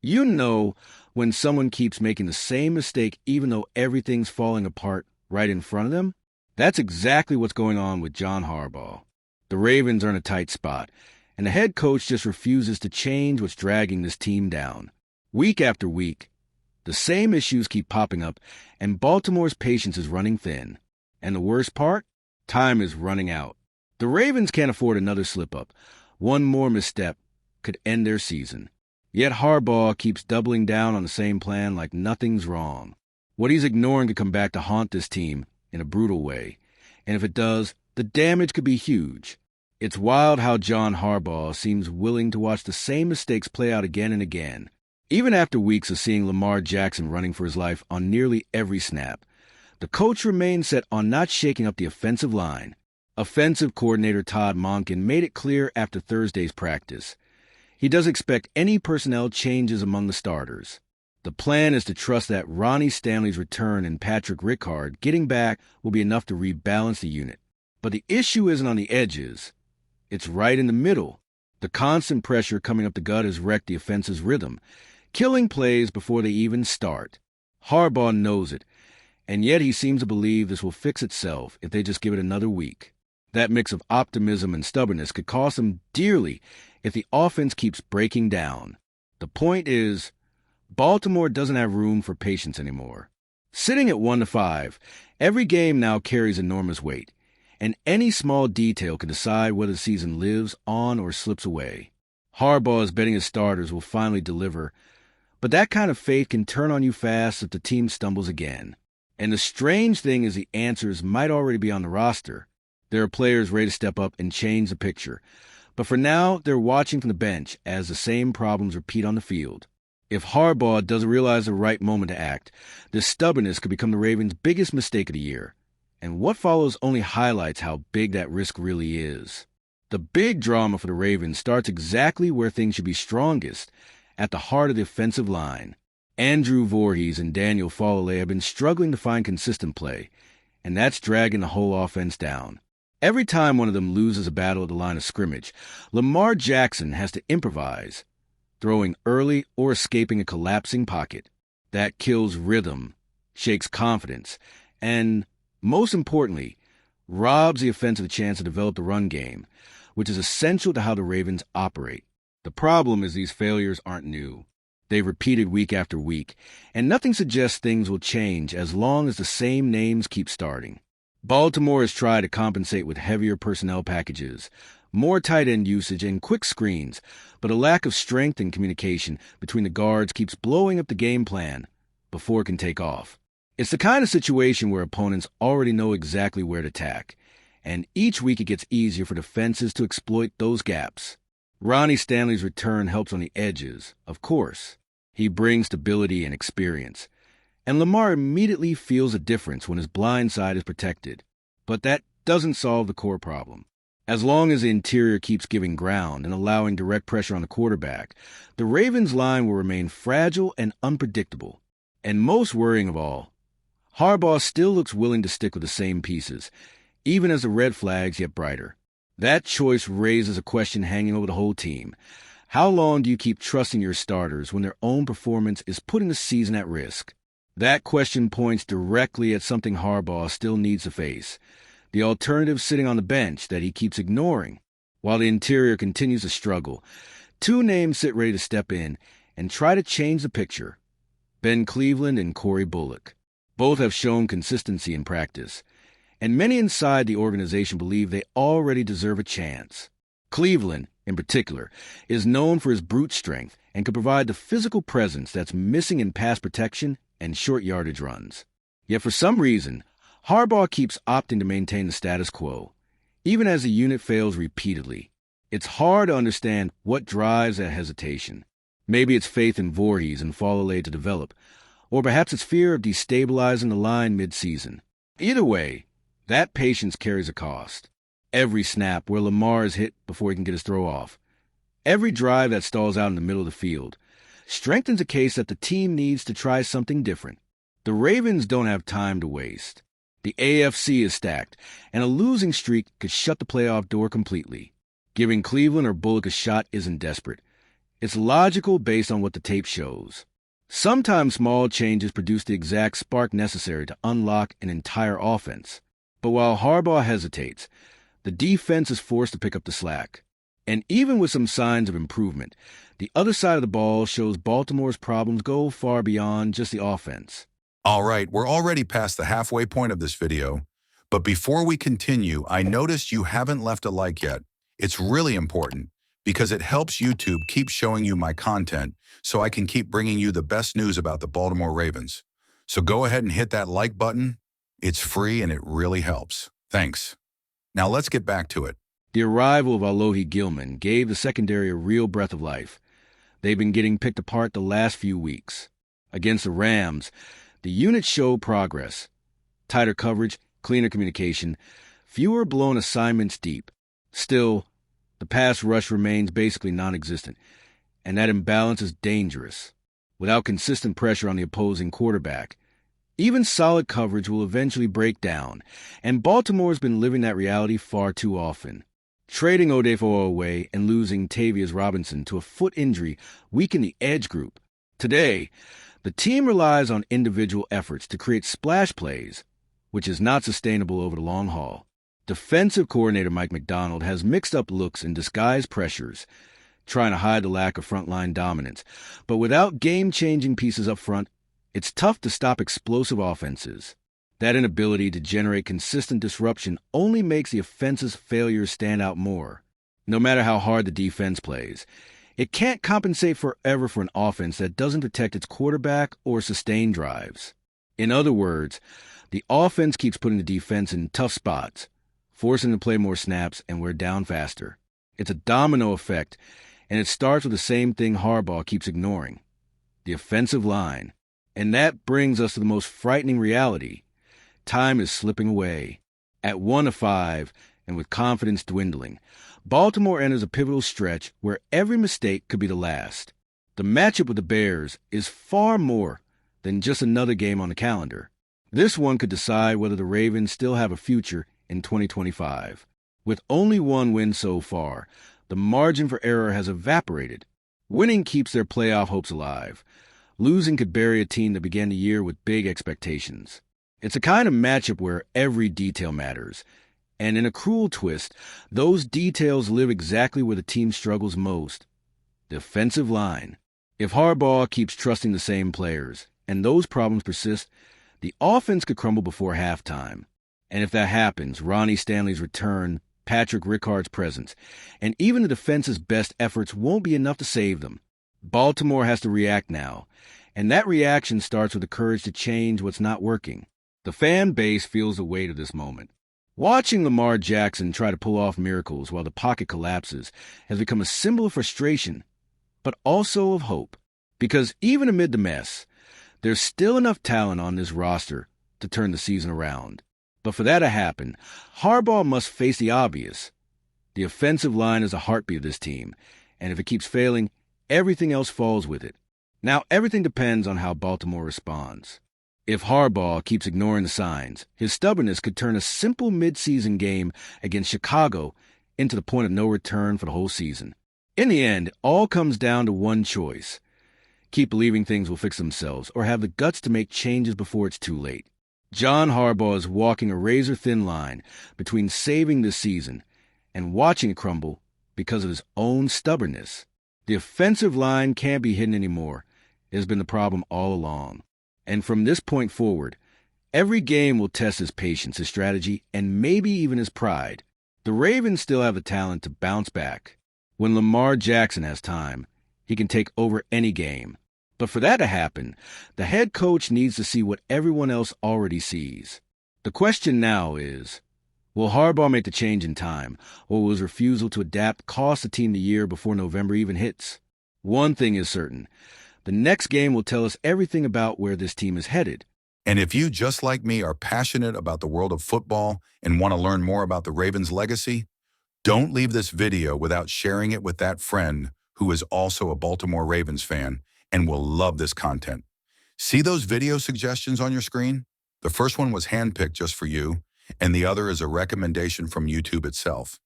You know when someone keeps making the same mistake even though everything's falling apart right in front of them? That's exactly what's going on with John Harbaugh. The Ravens are in a tight spot, and the head coach just refuses to change what's dragging this team down. Week after week, the same issues keep popping up, and Baltimore's patience is running thin. And the worst part? Time is running out. The Ravens can't afford another slip-up. One more misstep could end their season. Yet Harbaugh keeps doubling down on the same plan like nothing's wrong. What he's ignoring could come back to haunt this team in a brutal way. And if it does, the damage could be huge. It's wild how John Harbaugh seems willing to watch the same mistakes play out again and again. Even after weeks of seeing Lamar Jackson running for his life on nearly every snap, the coach remains set on not shaking up the offensive line. Offensive coordinator Todd Monken made it clear after Thursday's practice. He doesn't expect any personnel changes among the starters. The plan is to trust that Ronnie Stanley's return and Patrick Ricard getting back will be enough to rebalance the unit. But the issue isn't on the edges. It's right in the middle. The constant pressure coming up the gut has wrecked the offense's rhythm, killing plays before they even start. Harbaugh knows it, and yet he seems to believe this will fix itself if they just give it another week. That mix of optimism and stubbornness could cost them dearly if the offense keeps breaking down. The point is, Baltimore doesn't have room for patience anymore. Sitting at 1-5, every game now carries enormous weight, and any small detail can decide whether the season lives on or slips away. Harbaugh is betting his starters will finally deliver, but that kind of faith can turn on you fast if the team stumbles again. And the strange thing is the answers might already be on the roster. There are players ready to step up and change the picture. But for now, they're watching from the bench as the same problems repeat on the field. If Harbaugh doesn't realize the right moment to act, this stubbornness could become the Ravens' biggest mistake of the year. And what follows only highlights how big that risk really is. The big drama for the Ravens starts exactly where things should be strongest, at the heart of the offensive line. Andrew Voorhees and Daniel Falele have been struggling to find consistent play, and that's dragging the whole offense down. Every time one of them loses a battle at the line of scrimmage, Lamar Jackson has to improvise, throwing early or escaping a collapsing pocket. That kills rhythm, shakes confidence, and, most importantly, robs the offense of the chance to develop the run game, which is essential to how the Ravens operate. The problem is these failures aren't new. They've repeated week after week, and nothing suggests things will change as long as the same names keep starting. Baltimore has tried to compensate with heavier personnel packages, more tight end usage, and quick screens, but a lack of strength and communication between the guards keeps blowing up the game plan before it can take off. It's the kind of situation where opponents already know exactly where to attack, and each week it gets easier for defenses to exploit those gaps. Ronnie Stanley's return helps on the edges, of course. He brings stability and experience. And Lamar immediately feels a difference when his blind side is protected. But that doesn't solve the core problem. As long as the interior keeps giving ground and allowing direct pressure on the quarterback, the Ravens' line will remain fragile and unpredictable. And most worrying of all, Harbaugh still looks willing to stick with the same pieces, even as the red flags get brighter. That choice raises a question hanging over the whole team. How long do you keep trusting your starters when their own performance is putting the season at risk? That question points directly at something Harbaugh still needs to face. The alternative sitting on the bench that he keeps ignoring. While the interior continues to struggle, two names sit ready to step in and try to change the picture. Ben Cleveland and Corey Bullock. Both have shown consistency in practice, and many inside the organization believe they already deserve a chance. Cleveland, in particular, is known for his brute strength and can provide the physical presence that's missing in pass protection and short yardage runs. Yet for some reason, Harbaugh keeps opting to maintain the status quo, even as the unit fails repeatedly. It's hard to understand what drives that hesitation. Maybe it's faith in Voorhees and Falele to develop, or perhaps it's fear of destabilizing the line mid-season. Either way, that patience carries a cost. Every snap where Lamar is hit before he can get his throw off. Every drive that stalls out in the middle of the field strengthens a case that the team needs to try something different. The Ravens don't have time to waste. The AFC is stacked, and a losing streak could shut the playoff door completely. Giving Cleveland or Bullock a shot isn't desperate. It's logical based on what the tape shows. Sometimes small changes produce the exact spark necessary to unlock an entire offense. But while Harbaugh hesitates, the defense is forced to pick up the slack. And even with some signs of improvement, the other side of the ball shows Baltimore's problems go far beyond just the offense. All right, we're already past the halfway point of this video, but before we continue, I noticed you haven't left a like yet. It's really important because it helps YouTube keep showing you my content so I can keep bringing you the best news about the Baltimore Ravens. So go ahead and hit that like button. It's free and it really helps. Thanks. Now let's get back to it. The arrival of Alohi Gilman gave the secondary a real breath of life. They've been getting picked apart the last few weeks. Against the Rams, the unit showed progress. Tighter coverage, cleaner communication, fewer blown assignments deep. Still, the pass rush remains basically non-existent, and that imbalance is dangerous. Without consistent pressure on the opposing quarterback, even solid coverage will eventually break down, and Baltimore's been living that reality far too often. Trading Odafe away and losing Tavius Robinson to a foot injury weakened the edge group. Today, the team relies on individual efforts to create splash plays, which is not sustainable over the long haul. Defensive coordinator Mike Macdonald has mixed up looks and disguised pressures, trying to hide the lack of frontline dominance. But without game-changing pieces up front, it's tough to stop explosive offenses. That inability to generate consistent disruption only makes the offense's failures stand out more. No matter how hard the defense plays, it can't compensate forever for an offense that doesn't protect its quarterback or sustain drives. In other words, the offense keeps putting the defense in tough spots, forcing them to play more snaps and wear down faster. It's a domino effect, and it starts with the same thing Harbaugh keeps ignoring: the offensive line. And that brings us to the most frightening reality. Time is slipping away. At 1-5, and with confidence dwindling, Baltimore enters a pivotal stretch where every mistake could be the last. The matchup with the Bears is far more than just another game on the calendar. This one could decide whether the Ravens still have a future in 2025. With only one win so far, the margin for error has evaporated. Winning keeps their playoff hopes alive. Losing could bury a team that began the year with big expectations. It's a kind of matchup where every detail matters. And in a cruel twist, those details live exactly where the team struggles most: the offensive line. If Harbaugh keeps trusting the same players, and those problems persist, the offense could crumble before halftime. And if that happens, Ronnie Stanley's return, Patrick Ricard's presence, and even the defense's best efforts won't be enough to save them. Baltimore has to react now, and that reaction starts with the courage to change what's not working. The fan base feels the weight of this moment. Watching Lamar Jackson try to pull off miracles while the pocket collapses has become a symbol of frustration, but also of hope. Because even amid the mess, there's still enough talent on this roster to turn the season around. But for that to happen, Harbaugh must face the obvious. The offensive line is the heartbeat of this team, and if it keeps failing, everything else falls with it. Now, everything depends on how Baltimore responds. If Harbaugh keeps ignoring the signs, his stubbornness could turn a simple midseason game against Chicago into the point of no return for the whole season. In the end, it all comes down to one choice: keep believing things will fix themselves, or have the guts to make changes before it's too late. John Harbaugh is walking a razor-thin line between saving this season and watching it crumble because of his own stubbornness. The offensive line can't be hidden anymore. It has been the problem all along. And from this point forward, every game will test his patience, his strategy, and maybe even his pride. The Ravens still have the talent to bounce back. When Lamar Jackson has time, he can take over any game. But for that to happen, the head coach needs to see what everyone else already sees. The question now is, will Harbaugh make the change in time, or will his refusal to adapt cost the team the year before November even hits? One thing is certain: the next game will tell us everything about where this team is headed. And if you, just like me, are passionate about the world of football and want to learn more about the Ravens' legacy, don't leave this video without sharing it with that friend who is also a Baltimore Ravens fan and will love this content. See those video suggestions on your screen? The first one was handpicked just for you, and the other is a recommendation from YouTube itself.